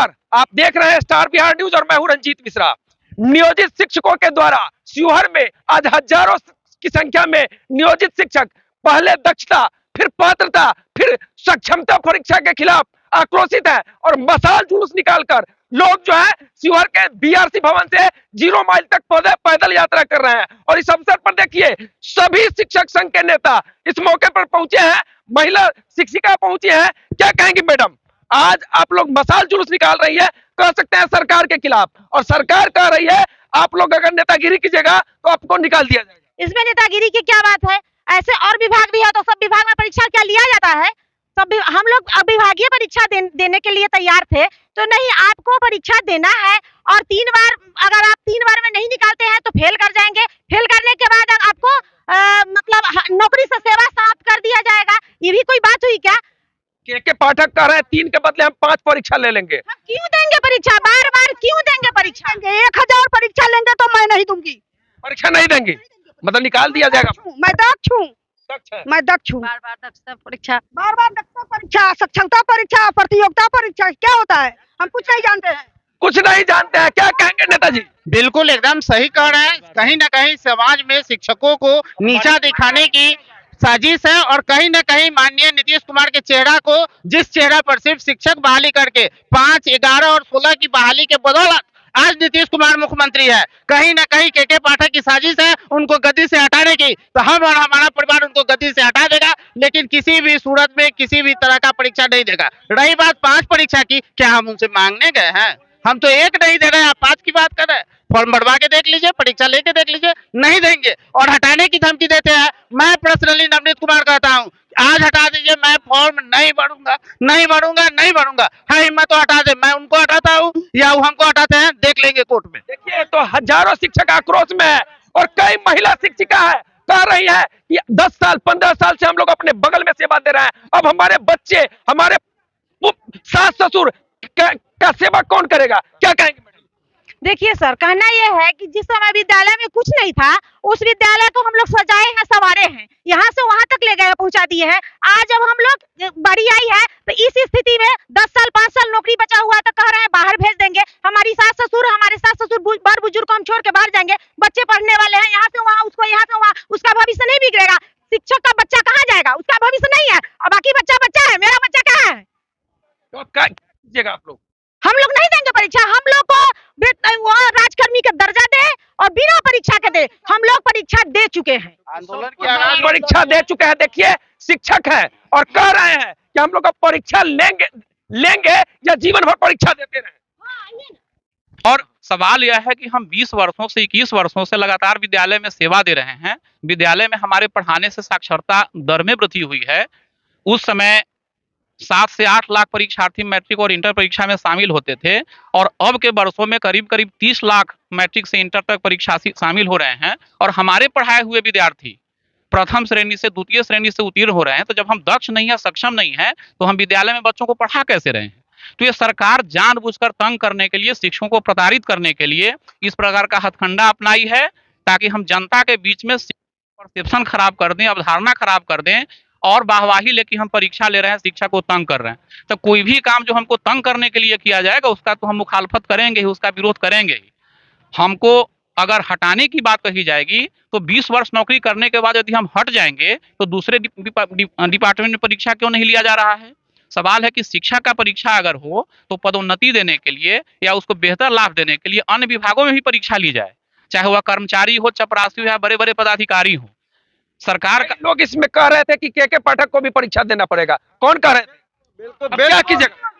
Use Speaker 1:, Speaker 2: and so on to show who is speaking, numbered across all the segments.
Speaker 1: नमस्कार, आप देख रहे हैं स्टार बिहार न्यूज और मैं हूं रंजीत मिश्रा। नियोजित शिक्षकों के द्वारा शिवहर में आज हजारों की संख्या में नियोजित शिक्षक पहले दक्षता, फिर पात्रता, फिर सक्षमता परीक्षा के खिलाफ आक्रोशित है और मशाल जुलूस निकालकर लोग जो है शिवहर के बीआरसी भवन से 0 माइल तक पैदल यात्रा कर रहे हैं। और इस अवसर पर देखिए सभी शिक्षक संघ के नेता इस मौके पर पहुंचे हैं, महिला शिक्षिका पहुंची है। क्या कहेंगी मैडम? आज आप लोग मशाल जुलूस निकाल रही है, कह सकते हैं सरकार के खिलाफ, और सरकार कह रही है आप लोग अगर नेतागिरी कीजिएगा तो आपको निकाल दिया जाएगा।
Speaker 2: इसमें नेतागिरी की क्या बात है? ऐसे और विभाग भी है तो सब विभाग में परीक्षा क्या लिया जाता है? सब हम लोग विभागीय परीक्षा देने के लिए तैयार थे, तो नहीं, आपको परीक्षा देना है और 3 बार, अगर आप 3 बार में नहीं निकालते हैं तो फेल कर जाएंगे। फेल करने के बाद आपको मतलब नौकरी से सेवा समाप्त कर दिया जाएगा। ये भी कोई बात हुई क्या?
Speaker 1: के पाठक कह रहे हैं 3 के बदले हम 5 परीक्षा ले लेंगे।
Speaker 2: हम क्यों देंगे परीक्षा? बार बार क्यों देंगे परीक्षा? 1000 परीक्षा लेंगे तो मैं नहीं दूंगी।
Speaker 1: परीक्षा नहीं देंगे मतलब निकाल दिया जाएगा।
Speaker 2: मैं दक्ष हूँ, मैं दक्ष हूँ।
Speaker 3: बार बार दक्षता परीक्षा,
Speaker 2: बार बार दक्षता परीक्षा, सक्षमता परीक्षा, प्रतियोगिता परीक्षा, क्या होता है? हम कुछ नहीं जानते हैं।
Speaker 1: कुछ नहीं जानते हैं। क्या कहेंगे नेताजी?
Speaker 4: बिल्कुल एकदम सही कह रहे हैं। कहीं ना कहीं समाज में शिक्षकों को नीचा दिखाने की साजिश है और कहीं ना कहीं माननीय नीतीश कुमार के चेहरा को, जिस चेहरा पर सिर्फ शिक्षक बहाली करके 5, 11 और 16 की बहाली के बदौलत आज नीतीश कुमार मुख्यमंत्री है, कहीं ना कहीं के पाठक की साजिश है उनको गद्दी से हटाने की। तो हम और हमारा परिवार उनको गद्दी से हटा देगा, लेकिन किसी भी सूरत में किसी भी तरह का परीक्षा नहीं देगा। रही बात 5 परीक्षा की, क्या हम उनसे मांगने गए हैं? हम तो 1 नहीं दे रहे हैं, आप 5 की बात कर रहे हैं। फॉर्म भरवा के देख लीजिए, परीक्षा लेके देख लीजिए, नहीं देंगे और हटाने की धमकी देते हैं। मैं पर्सनली नवनीत कुमार कहता हूं, आज हटा दीजिए, मैं फॉर्म नहीं भरूंगा, नहीं भरूंगा, नहीं भरूंगा। है हिम्मत तो हटा दे, मैं उनको हटाता हूं या वो हमको हटाते हैं, देख लेंगे कोर्ट में।
Speaker 1: देखिए तो हजारों शिक्षक आक्रोश में है और कई महिला शिक्षिका है, कह रही है कि 10 साल 15 साल से हम लोग अपने बगल में सेवा दे रहे हैं, अब हमारे बच्चे, हमारे सास ससुर का सेवा कौन करेगा? क्या कहेंगे?
Speaker 2: देखिए सर, कहना यह है कि जिस समय विद्यालय में कुछ नहीं था, उस विद्यालय को हम लोग सजाए हैं, संवारे हैं, यहाँ से वहां तक ले गए, पहुंचा दिए हैं। आज जब हम लोग बड़ी आई है तो इस स्थिति में 10 साल 5 साल नौकरी बचा हुआ तो कह रहे हैं बाहर भेज देंगे। हमारे सास ससुर बड़ बुजुर्ग को हम छोड़ के बाहर जाएंगे, बच्चे पढ़ने वाले हैं, यहाँ से वहाँ, उसको यहाँ से वहाँ, उसका भविष्य नहीं बिगड़ेगा। शिक्षक का बच्चा कहाँ जाएगा? उसका भविष्य नहीं है और बाकी बच्चा बच्चा है, मेरा बच्चा कहाँ है?
Speaker 1: तो क्या कीजिएगा आप लोग?
Speaker 2: हम लोग नहीं देंगे परीक्षा। हम लोग को राजकर्मी का दर्जा दे और बिना परीक्षा के दे। हम लोग परीक्षा दे चुके हैं,
Speaker 4: आंदोलन के आगाज
Speaker 1: परीक्षा दे चुके हैं। देखिए शिक्षक है और कह रहे हैं कि हम लोग परीक्षा लेंगे या जीवन भर परीक्षा देते रहे।
Speaker 5: और सवाल यह है कि हम 20 वर्षों से 21 वर्षों से लगातार विद्यालय में सेवा दे रहे हैं। विद्यालय में हमारे पढ़ाने से साक्षरता दर में वृद्धि हुई है। उस समय 7 से 8 लाख परीक्षार्थी मैट्रिक और इंटर परीक्षा में शामिल होते थे और अब के वर्षों में करीब 30 लाख मैट्रिक से इंटर तक परीक्षार्थी शामिल हो रहे हैं और हमारे पढ़ाए हुए विद्यार्थी प्रथम श्रेणी से द्वितीय श्रेणी से उत्तीर्ण हो रहे हैं। तो जब हम दक्ष नहीं है, सक्षम नहीं है, तो हम विद्यालय में बच्चों को पढ़ा कैसे रहे हैं? तो ये सरकार जानबूझकर तंग करने के लिए, शिक्षकों को प्रताड़ित करने के लिए इस प्रकार का हथकंडा अपनाई है, ताकि हम जनता के बीच में परसेप्शन खराब कर दें, अवधारणा खराब कर दें और वाहवाही लेके हम परीक्षा ले रहे हैं, शिक्षा को तंग कर रहे हैं। तो कोई भी काम जो हमको तंग करने के लिए किया जाएगा उसका तो हम मुखालफत करेंगे ही, उसका विरोध करेंगे ही। हमको अगर हटाने की बात कही जाएगी तो 20 वर्ष नौकरी करने के बाद यदि हम हट जाएंगे तो दूसरे डिपार्टमेंट में परीक्षा क्यों नहीं लिया जा रहा है? सवाल है कि शिक्षा का परीक्षा अगर हो तो पदोन्नति देने के लिए या उसको बेहतर लाभ देने के लिए अन्य विभागों में भी परीक्षा ली जाए, चाहे वह कर्मचारी हो, चपरासी हो या बड़े बड़े पदाधिकारी हो। सरकार का
Speaker 1: लोग इसमें कह रहे थे कि के पाठक को भी परीक्षा देना पड़ेगा। कौन कह रहे थे?
Speaker 4: बिल्कुल
Speaker 1: क्या कीजिएगा?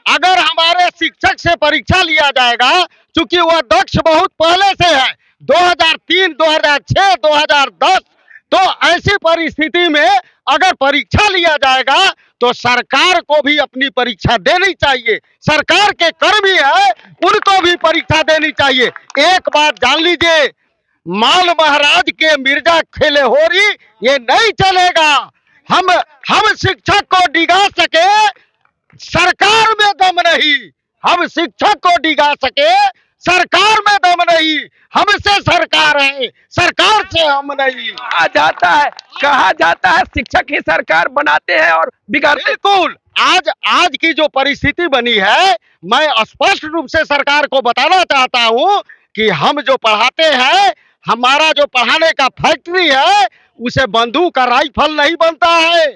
Speaker 4: अगर हमारे शिक्षक से परीक्षा लिया जाएगा, चूंकि वह दक्ष बहुत पहले से है, 2003, 2006, 2010, तो ऐसी परिस्थिति में अगर परीक्षा लिया जाएगा तो सरकार को भी अपनी परीक्षा देनी चाहिए। सरकार के कर्मी है, उनको भी परीक्षा देनी चाहिए। एक बात जान लीजिए, माल महाराज के मिर्जा खेले होरी ये नहीं चलेगा। हम शिक्षक को डिगा सके, सरकार में दम नहीं। हम शिक्षक को डिगा सके, सरकार में दम नहीं। हमसे सरकार है, सरकार से हम नहीं।
Speaker 1: कहा जाता है शिक्षक ही सरकार बनाते हैं और बिगाड़ते हैं।
Speaker 4: बिल्कुल
Speaker 3: आज आज की जो परिस्थिति बनी है, मैं स्पष्ट रूप से सरकार को बताना चाहता हूं कि हम जो पढ़ाते हैं, हमारा जो पढ़ाने का फैक्ट्री है, उसे बंदूक का राइफल नहीं बनता है।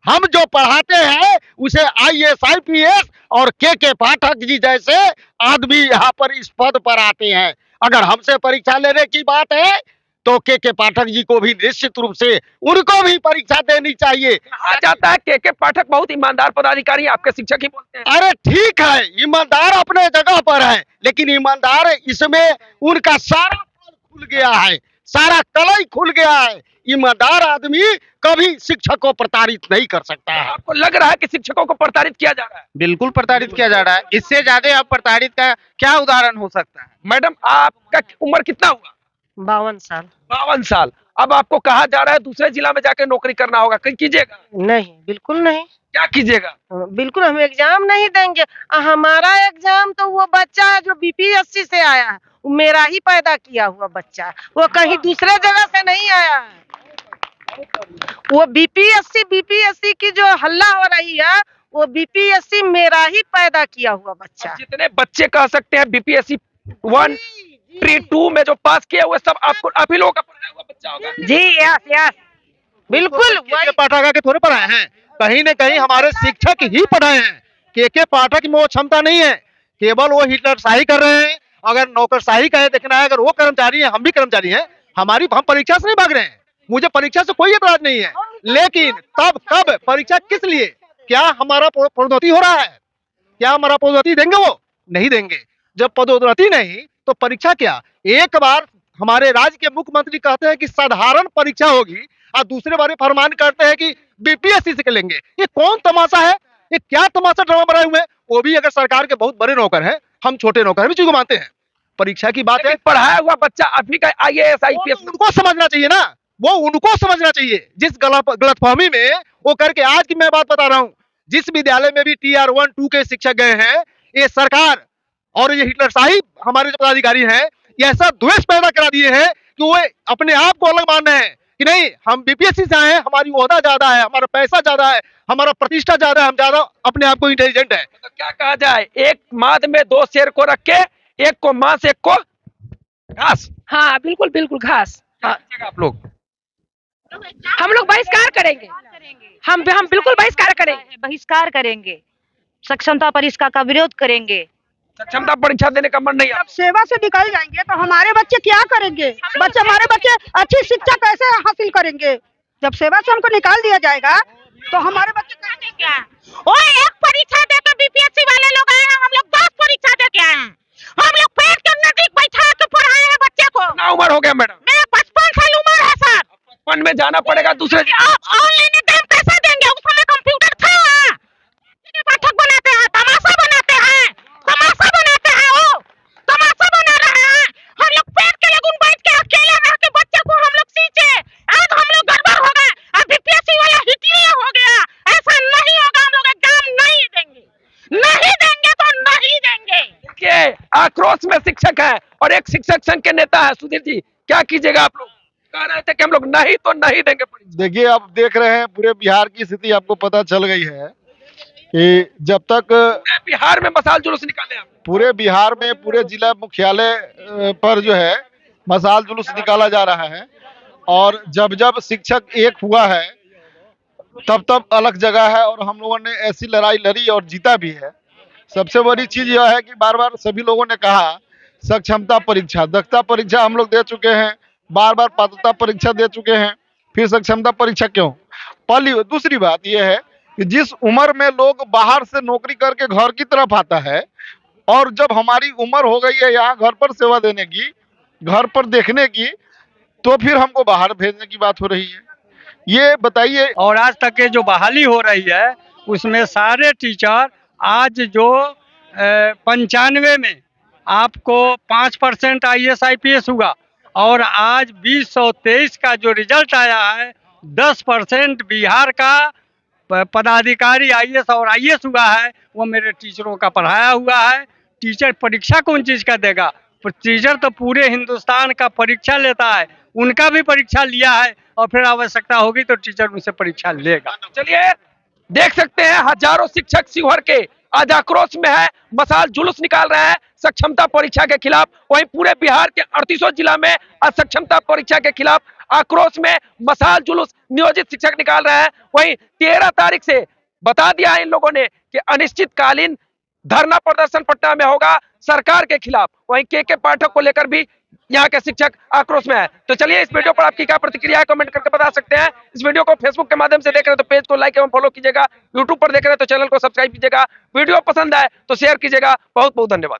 Speaker 3: हम जो पढ़ाते हैं उसे आईएएस आईपीएस और के पाठक जी जैसे आदमी यहाँ पर इस पद पर आते हैं। अगर हमसे परीक्षा लेने की बात है तो के पाठक जी को भी निश्चित रूप से उनको भी परीक्षा देनी चाहिए।
Speaker 1: कहा जाता है के पाठक बहुत ईमानदार पदाधिकारी हैं, आपके शिक्षक ही बोलते हैं।
Speaker 3: अरे ठीक है, ईमानदार अपने जगह पर है, लेकिन ईमानदार इसमें उनका सारा फल खुल गया है, सारा कलई खुल गया है। ईमानदार आदमी कभी शिक्षक को प्रताड़ित नहीं कर सकता है।
Speaker 1: आपको लग रहा है कि शिक्षकों को प्रताड़ित किया जा रहा है?
Speaker 4: बिल्कुल प्रताड़ित किया जा रहा है। इससे ज्यादा अब प्रताड़ित का क्या उदाहरण हो सकता है?
Speaker 1: मैडम, आपका उम्र कितना हुआ?
Speaker 2: 52 साल।
Speaker 1: 52 साल। अब आपको कहा जा रहा है दूसरे जिला में जाकर नौकरी करना होगा, कहीं कीजिएगा?
Speaker 2: नहीं, बिल्कुल नहीं।
Speaker 1: क्या कीजिएगा?
Speaker 2: बिल्कुल हम एग्जाम नहीं देंगे। हमारा एग्जाम तो वो बच्चा है जो बीपीएससी से आया है, वो मेरा ही पैदा किया हुआ बच्चा है, वो कहीं दूसरे जगह से नहीं आया है। वो बीपीएससी की जो हल्ला हो रही है, वो बीपीएससी मेरा ही पैदा किया हुआ बच्चा है।
Speaker 1: जितने बच्चे कह सकते हैं बीपीएससी 1, 3, 2 में जो पास किए हुए सब आपको आप ही लोगों का पढ़ाया हुआ बच्चा होगा।
Speaker 2: जी यस बिल्कुल।
Speaker 3: के पाठक के थोड़े पढ़ाए हैं, कहीं न कहीं हमारे शिक्षक ही पढ़ाए हैं। के पाठक में वो क्षमता नहीं है, केवल वो हिटलरशाही कर रहे हैं। अगर नौकरशाही का देखना है, अगर वो कर्मचारी है, हम भी कर्मचारी हैं, हम परीक्षा से नहीं भाग रहे हैं, मुझे परीक्षा से कोई एतराज नहीं है, लेकिन तब कब परीक्षा किस लिए? क्या हमारा पदोन्नति हो रहा है? क्या हमारा पदोन्नति देंगे? वो नहीं देंगे। जब पदोन्नति नहीं तो परीक्षा क्या? एक बार हमारे राज्य के मुख्यमंत्री कहते हैं कि साधारण परीक्षा होगी और दूसरे बार फरमान करते हैं कि बीपीएससी से लेंगे। ये कौन तमाशा है? ये क्या तमाशा ड्रामा बनाए हुए हैं? वो भी अगर सरकार के बहुत बड़े नौकर हैं, हम छोटे नौकर भी चीज मानते हैं। परीक्षा की बात है,
Speaker 1: पढ़ाया हुआ बच्चा अभी का आईएएस आईपीएस
Speaker 3: उनको समझना चाहिए ना, वो उनको समझना चाहिए। जिस गलतफहमी में वो करके, आज की मैं बात बता रहा हूँ, जिस विद्यालय में भी TR 1, 2 के शिक्षक गए हैं, ये सरकार और ये हिटलरशाही हमारे जो पदाधिकारी हैं, ये ऐसा द्वेष पैदा करा दिए हैं कि वो अपने आप को अलग मान रहे हैं कि नहीं, हम बीपीएससी से आए हैं, हमारी ओहदा ज्यादा है, हमारा पैसा ज्यादा है, हमारा प्रतिष्ठा ज्यादा है, हम ज्यादा अपने आप को इंटेलिजेंट है।
Speaker 1: तो क्या कहा जाए, एक माद में 2 शेर को रख के, एक को मांस एक को घास।
Speaker 6: हाँ बिल्कुल बिल्कुल घास।
Speaker 1: क्या कीजिएगा आप लोग?
Speaker 6: हम लोग बहिष्कार करेंगे, हम बिल्कुल
Speaker 2: बहिष्कार करेंगे, सक्षमता परीक्षा का विरोध करेंगे।
Speaker 1: सक्षमता परीक्षा देने का मन नहीं है?
Speaker 7: जब सेवा से निकल जाएंगे तो हमारे बच्चे क्या करेंगे? हमारे बच्चे अच्छी शिक्षा कैसे हासिल करेंगे? जब सेवा से हमको निकाल दिया जाएगा तो हमारे बच्चे
Speaker 2: क्या? वो एक परीक्षा देकर बीपीएससी वाले लोग आए हैं, हम लोग 10 परीक्षा दे के आए हैं। हम लोग पेट के नजदीक बैठा के पढ़ाए हैं बच्चे को।
Speaker 1: कितना उम्र हो गया मैडम?
Speaker 2: मेरा 55 साल उम्र है सर।
Speaker 1: 55 में जाना पड़ेगा दूसरे जिले।
Speaker 2: आप ऑनलाइन एग्जाम कैसे देंगे? उस समय कंप्यूटर था वहाँ। पाठक बनाते हैं, तमाशा बनाते हैं, तमाशा बनाते हैं, वो तमाशा बना रहे हैं। हम लोग पेट के लगुन बैठ के अकेले रह के बच्चे को हम लोग सींचे। आज हम लोग गड़बड़ हो गए, अब बीपीएससी वाला हिटिए हो गया। ऐसा नहीं होगा, हम लोग एग्जाम नहीं देंगे, नहीं देंगे तो नहीं देंगे।
Speaker 1: देखिए, आक्रोश में शिक्षक है और एक शिक्षक संघ के नेता है। सुधीर जी, क्या कीजिएगा आप लोग? कह रहे थे कि हम लोग नहीं तो नहीं देंगे परीक्षा।
Speaker 3: देखिए, आप देख रहे हैं पूरे बिहार की स्थिति आपको पता चल गई है कि जब तक
Speaker 1: बिहार में मसाल जुलूस निकाले आप।
Speaker 3: पूरे बिहार में पूरे जिला मुख्यालय पर जो है मसाल जुलूस निकाला जा रहा है, और जब जब शिक्षक एक हुआ है तब तब अलग जगह है, और हम लोगों ने ऐसी लड़ाई लड़ी और जीता भी है। सबसे बड़ी चीज यह है कि बार बार सभी लोगों ने कहा सक्षमता परीक्षा, दक्षता परीक्षा हम लोग दे चुके हैं, बार बार पात्रता परीक्षा दे चुके हैं, फिर सक्षमता परीक्षा क्यों? पहली दूसरी बात यह है कि जिस उम्र में लोग बाहर से नौकरी करके घर की तरफ आता है, और जब हमारी उम्र हो गई है यहाँ घर पर सेवा देने की, घर पर देखने की, तो फिर हमको बाहर भेजने की बात हो रही है। ये बताइए।
Speaker 8: और आज तक के जो बहाली हो रही है उसमें सारे टीचर आज जो 95 में आपको 5% IAS IPS हुआ, और आज 2023 का जो रिजल्ट आया है 10% बिहार का पदाधिकारी IAS और IAS हुआ है, वो मेरे टीचरों का पढ़ाया हुआ है। टीचर परीक्षा कौन चीज़ का देगा? टीचर तो पूरे हिंदुस्तान का परीक्षा लेता है, उनका भी परीक्षा लिया है, और फिर आवश्यकता होगी तो टीचर उनसे परीक्षा लेगा।
Speaker 1: चलिए, देख सकते हैं हजारों शिक्षक शिवहर के आज आक्रोश में है, मशाल जुलूस निकाल रहे हैं सक्षमता परीक्षा के खिलाफ। वहीं पूरे बिहार के 38 जिला में असक्षमता परीक्षा के खिलाफ आक्रोश में मशाल जुलूस नियोजित शिक्षक निकाल रहे हैं। वहीं 13 तारीख से बता दिया है इन लोगों ने कि अनिश्चितकालीन धरना प्रदर्शन पटना में होगा सरकार के खिलाफ। वहीं के पाठक को लेकर भी यहाँ के शिक्षक आक्रोश में है। तो चलिए इस वीडियो पर आपकी क्या प्रतिक्रिया है कमेंट करके बता सकते हैं। इस वीडियो को फेसबुक के माध्यम से देख रहे हैं तो पेज को लाइक एवं फॉलो कीजिएगा, यूट्यूब पर देख रहे हैं तो चैनल को सब्सक्राइब कीजिएगा, वीडियो पसंद आए तो शेयर कीजिएगा। बहुत बहुत धन्यवाद।